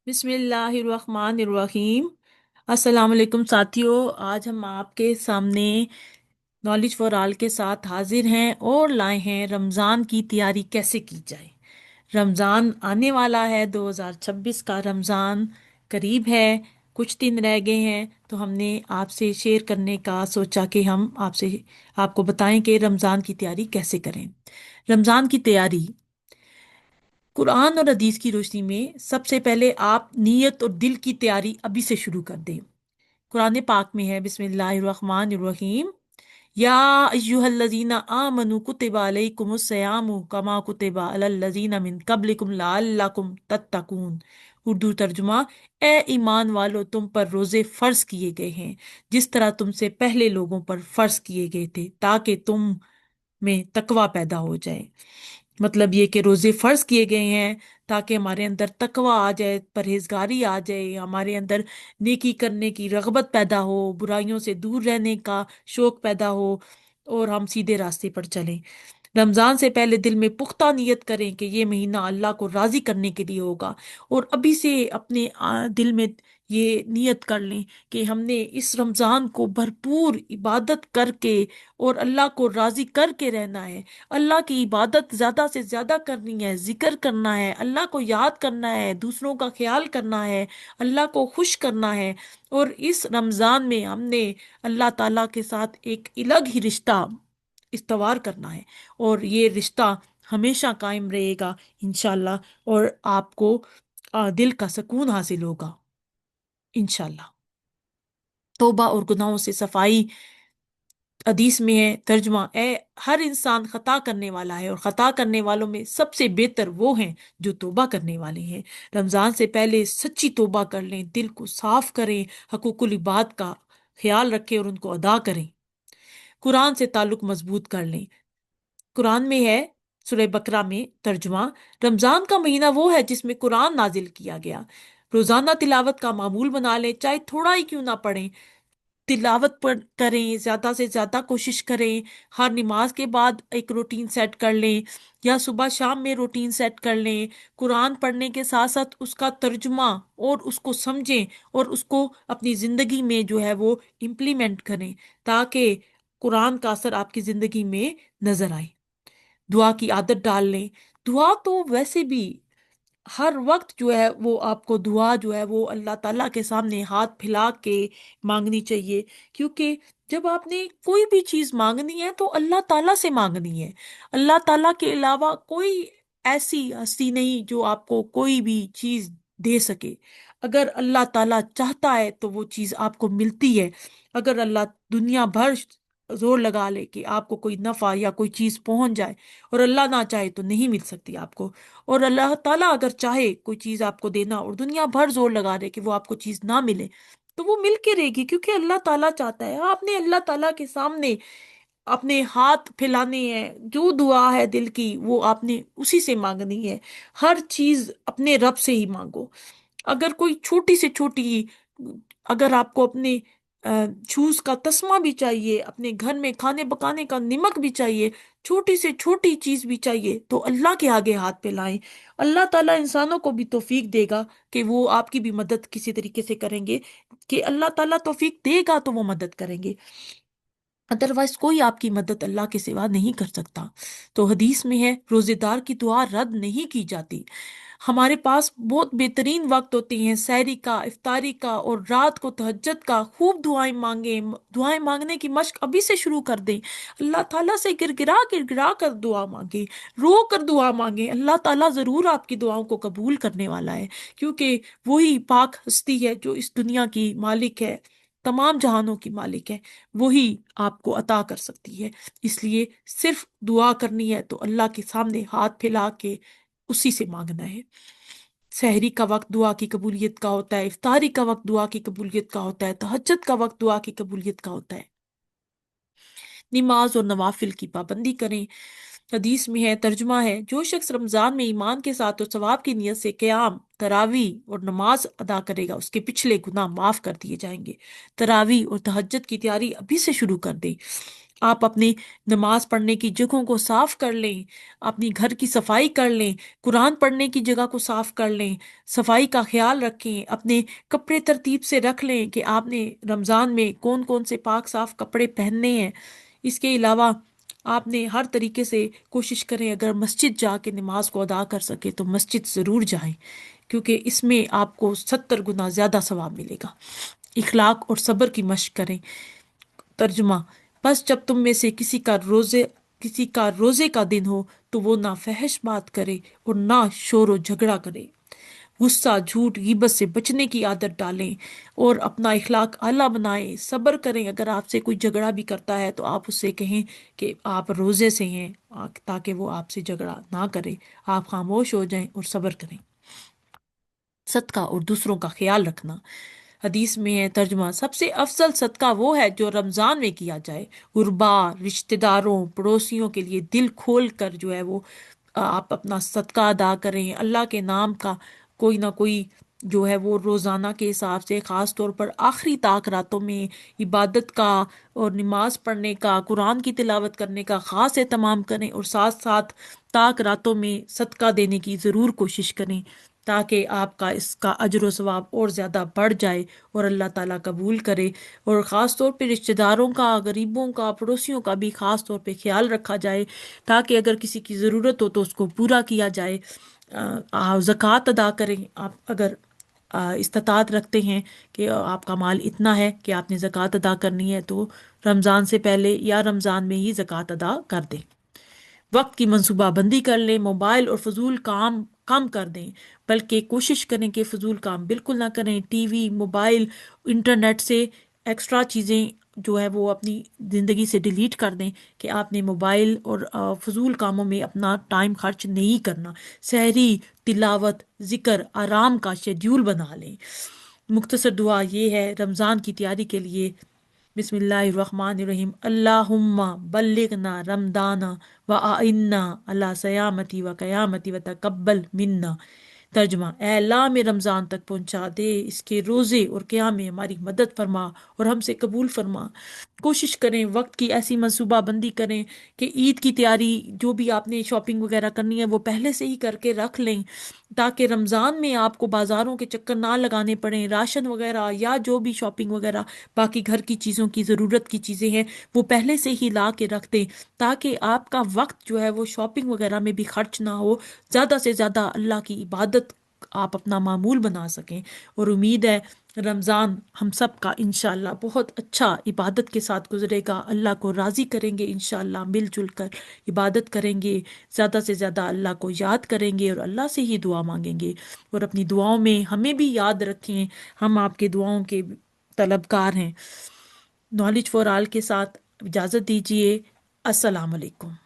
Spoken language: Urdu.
بسم اللہ الرحمن الرحیم۔ السلام علیکم ساتھیوں، آج ہم آپ کے سامنے نالج فار آل کے ساتھ حاضر ہیں اور لائے ہیں رمضان کی تیاری کیسے کی جائے۔ رمضان آنے والا ہے، 2026 کا رمضان قریب ہے، کچھ دن رہ گئے ہیں، تو ہم نے آپ سے شیئر کرنے کا سوچا کہ ہم آپ کو بتائیں کہ رمضان کی تیاری کیسے کریں۔ رمضان کی تیاری قرآن اور حدیث کی روشنی میں سب سے پہلے آپ نیت اور دل کی تیاری ابھی سے شروع کر دیں۔ قرآن پاک میں ہے، بسم اللہ الرحمن الرحیم، یا ایہا الذین آمنوا کتب علیکم الصیام کما کتب علی الذین من قبلکم لعلکم تتقون۔ اردو ترجمہ: اے ایمان والو، تم پر روزے فرض کیے گئے ہیں جس طرح تم سے پہلے لوگوں پر فرض کیے گئے تھے تاکہ تم میں تقوی پیدا ہو جائے۔ مطلب یہ کہ روزے فرض کیے گئے ہیں تاکہ ہمارے اندر تقوی آ جائے، پرہیزگاری آ جائے، ہمارے اندر نیکی کرنے کی رغبت پیدا ہو، برائیوں سے دور رہنے کا شوق پیدا ہو اور ہم سیدھے راستے پر چلیں۔ رمضان سے پہلے دل میں پختہ نیت کریں کہ یہ مہینہ اللہ کو راضی کرنے کے لیے ہوگا، اور ابھی سے اپنے دل میں یہ نیت کر لیں کہ ہم نے اس رمضان کو بھرپور عبادت کر کے اور اللہ کو راضی کر کے رہنا ہے۔ اللہ کی عبادت زیادہ سے زیادہ کرنی ہے، ذکر کرنا ہے، اللہ کو یاد کرنا ہے، دوسروں کا خیال کرنا ہے، اللہ کو خوش کرنا ہے۔ اور اس رمضان میں ہم نے اللہ تعالیٰ کے ساتھ ایک الگ ہی رشتہ استوار کرنا ہے، اور یہ رشتہ ہمیشہ قائم رہے گا انشاءاللہ، اور آپ کو دل کا سکون حاصل ہوگا انشاءاللہ۔ توبہ اور گناہوں سے صفائی، حدیث میں ہے ترجمہ: ہر انسان خطا کرنے والا ہے اور خطا کرنے والوں میں سب سے بہتر وہ ہیں جو توبہ کرنے والے ہیں۔ رمضان سے پہلے سچی توبہ کر لیں، دل کو صاف کریں، حقوق العباد کا خیال رکھیں اور ان کو ادا کریں۔ قرآن سے تعلق مضبوط کر لیں۔ قرآن میں ہے سورہ بقرہ میں ترجمہ: رمضان کا مہینہ وہ ہے جس میں قرآن نازل کیا گیا۔ روزانہ تلاوت کا معمول بنا لیں، چاہے تھوڑا ہی کیوں نہ پڑھیں، تلاوت پر کریں، زیادہ سے زیادہ کوشش کریں۔ ہر نماز کے بعد ایک روٹین سیٹ کر لیں یا صبح شام میں روٹین سیٹ کر لیں۔ قرآن پڑھنے کے ساتھ ساتھ اس کا ترجمہ اور اس کو سمجھیں اور اس کو اپنی زندگی میں جو ہے وہ امپلیمنٹ کریں تاکہ قرآن کا اثر آپ کی زندگی میں نظر آئے۔ دعا کی عادت ڈال لیں۔ دعا تو ویسے بھی ہر وقت جو ہے وہ آپ کو دعا جو ہے وہ اللہ تعالیٰ کے سامنے ہاتھ پھیلا کے مانگنی چاہیے، کیونکہ جب آپ نے کوئی بھی چیز مانگنی ہے تو اللہ تعالیٰ سے مانگنی ہے۔ اللہ تعالیٰ کے علاوہ کوئی ایسی ہستی نہیں جو آپ کو کوئی بھی چیز دے سکے۔ اگر اللہ تعالیٰ چاہتا ہے تو وہ چیز آپ کو ملتی ہے۔ اگر اللہ دنیا بھر زور لگا لے کہ آپ کو کوئی نفع یا کوئی چیز پہنچ جائے، اور اللہ نہ چاہے تو نہیں مل سکتی آپ کو۔ اور اللہ تعالیٰ اگر چاہے کوئی چیز آپ کو دینا اور دنیا بھر زور لگا رہے کہ وہ آپ کو چیز نہ ملے، تو وہ مل کے رہے گی، کیونکہ اللہ تعالیٰ چاہتا ہے۔ آپ نے اللہ تعالیٰ کے سامنے اپنے ہاتھ پھیلانے ہیں، جو دعا ہے دل کی وہ آپ نے اسی سے مانگنی ہے۔ ہر چیز اپنے رب سے ہی مانگو۔ اگر کوئی چھوٹی سے چھوٹی، اگر آپ کو اپنے شوز کا تسمہ بھی چاہیے، اپنے گھر میں کھانے پکانے کا نمک بھی چاہیے، چھوٹی سے چھوٹی چیز بھی چاہیے، تو اللہ کے آگے ہاتھ پھیلائیں۔ اللہ تعالیٰ انسانوں کو بھی توفیق دے گا کہ وہ آپ کی بھی مدد کسی طریقے سے کریں گے، کہ اللہ تعالیٰ توفیق دے گا تو وہ مدد کریں گے، ادروائز کوئی آپ کی مدد اللہ کے سوا نہیں کر سکتا۔ تو حدیث میں ہے روزے دار کی دعا رد نہیں کی جاتی۔ ہمارے پاس بہت بہترین وقت ہوتے ہیں، سحری کا، افطاری کا، اور رات کو تہجد کا۔ خوب دعائیں مانگیں، دعائیں مانگنے کی مشق ابھی سے شروع کر دیں۔ اللہ تعالیٰ سے گر گرا کر دعا مانگیں، رو کر دعا مانگیں۔ اللہ تعالیٰ ضرور آپ کی دعاؤں کو قبول کرنے والا ہے، کیونکہ وہی پاک ہستی ہے جو اس دنیا کی مالک ہے، تمام جہانوں کی مالک ہے، وہی آپ کو عطا کر سکتی ہے۔ اس لیے صرف دعا کرنی ہے تو اللہ کے سامنے ہاتھ پھیلا کے اسی سے مانگنا ہے۔ سحری کا وقت دعا کی قبولیت کا ہوتا ہے، افطاری کا وقت دعا کی قبولیت کا ہوتا ہے، تہجد کا وقت دعا کی قبولیت کا ہوتا ہے۔ نماز اور نوافل کی پابندی کریں۔ حدیث میں ہے ترجمہ ہے: جو شخص رمضان میں ایمان کے ساتھ اور ثواب کی نیت سے قیام، تراویح اور نماز ادا کرے گا، اس کے پچھلے گناہ معاف کر دیے جائیں گے۔ تراویح اور تہجد کی تیاری ابھی سے شروع کر دیں۔ آپ اپنی نماز پڑھنے کی جگہوں کو صاف کر لیں، اپنی گھر کی صفائی کر لیں، قرآن پڑھنے کی جگہ کو صاف کر لیں، صفائی کا خیال رکھیں، اپنے کپڑے ترتیب سے رکھ لیں کہ آپ نے رمضان میں کون کون سے پاک صاف کپڑے پہننے ہیں۔ اس کے علاوہ آپ نے ہر طریقے سے کوشش کریں، اگر مسجد جا کے نماز کو ادا کر سکے تو مسجد ضرور جائیں، کیونکہ اس میں آپ کو 70 گنا زیادہ ثواب ملے گا۔ اخلاق اور صبر کی مشق کریں۔ ترجمہ: بس جب تم میں سے کسی کا روزے کا دن ہو تو وہ نہ فحش بات کرے اور نہ شور و جھگڑا کرے، غصہ، جھوٹ، غیبت سے بچنے کی عادت ڈالیں اور اپنا اخلاق اعلیٰ بنائیں۔ صبر کریں، اگر آپ سے کوئی جھگڑا بھی کرتا ہے تو آپ اس سے کہیں کہ آپ روزے سے ہیں، تاکہ وہ آپ سے جھگڑا نہ کرے۔ آپ خاموش ہو جائیں اور صبر کریں۔ صدقہ اور دوسروں کا خیال رکھنا۔ حدیث میں ہے، ترجمہ: سب سے افضل صدقہ وہ ہے جو رمضان میں کیا جائے۔ غربا، رشتہ داروں، پڑوسیوں کے لیے دل کھول کر جو ہے وہ آپ اپنا صدقہ ادا کریں۔ اللہ کے نام کا کوئی نہ کوئی جو ہے وہ روزانہ کے حساب سے، خاص طور پر آخری طاق راتوں میں عبادت کا اور نماز پڑھنے کا، قرآن کی تلاوت کرنے کا خاص اہتمام کریں، اور ساتھ ساتھ طاق راتوں میں صدقہ دینے کی ضرور کوشش کریں، تاکہ آپ کا اس کا اجر و ثواب اور زیادہ بڑھ جائے اور اللہ تعالیٰ قبول کرے۔ اور خاص طور پہ رشتہ داروں کا، غریبوں کا، پڑوسیوں کا بھی خاص طور پہ خیال رکھا جائے، تاکہ اگر کسی کی ضرورت ہو تو اس کو پورا کیا جائے۔ زکوٰۃ ادا کریں، آپ اگر استطاعت رکھتے ہیں کہ آپ کا مال اتنا ہے کہ آپ نے زکوٰۃ ادا کرنی ہے، تو رمضان سے پہلے یا رمضان میں ہی زکوٰۃ ادا کر دیں۔ وقت کی منصوبہ بندی کر لیں، موبائل اور فضول کام کم کر دیں، بلکہ کوشش کریں کہ فضول کام بالکل نہ کریں۔ ٹی وی، موبائل، انٹرنیٹ سے ایکسٹرا چیزیں جو ہے وہ اپنی زندگی سے ڈیلیٹ کر دیں، کہ آپ نے موبائل اور فضول کاموں میں اپنا ٹائم خرچ نہیں کرنا۔ سحری، تلاوت، ذکر، آرام کا شیڈیول بنا لیں۔ مختصر دعا یہ ہے رمضان کی تیاری کے لیے: بسم اللہ الرحمن الرحیم، اللہم بلغنا رمضان و آئنا علی سیامتی و قیامتی و تقبل منا۔ ترجمہ: اے اللہ، ہمیں رمضان تک پہنچا دے، اس کے روزے اور قیام میں ہماری مدد فرما اور ہم سے قبول فرما۔ کوشش کریں، وقت کی ایسی منصوبہ بندی کریں کہ عید کی تیاری، جو بھی آپ نے شاپنگ وغیرہ کرنی ہے وہ پہلے سے ہی کر کے رکھ لیں، تاکہ رمضان میں آپ کو بازاروں کے چکر نہ لگانے پڑیں۔ راشن وغیرہ یا جو بھی شاپنگ وغیرہ باقی گھر کی چیزوں کی ضرورت کی چیزیں ہیں وہ پہلے سے ہی لا کے رکھ دیں، تاکہ آپ کا وقت جو ہے وہ شاپنگ وغیرہ میں بھی خرچ نہ ہو، زیادہ سے زیادہ اللہ کی عبادت آپ اپنا معمول بنا سکیں۔ اور امید ہے رمضان ہم سب کا انشاءاللہ بہت اچھا عبادت کے ساتھ گزرے گا، اللہ کو راضی کریں گے، انشاءاللہ مل جل کر عبادت کریں گے، زیادہ سے زیادہ اللہ کو یاد کریں گے اور اللہ سے ہی دعا مانگیں گے۔ اور اپنی دعاؤں میں ہمیں بھی یاد رکھیں، ہم آپ کے دعاؤں کے طلبگار ہیں۔ نالج فار آل کے ساتھ اجازت دیجیے۔ السلام علیکم۔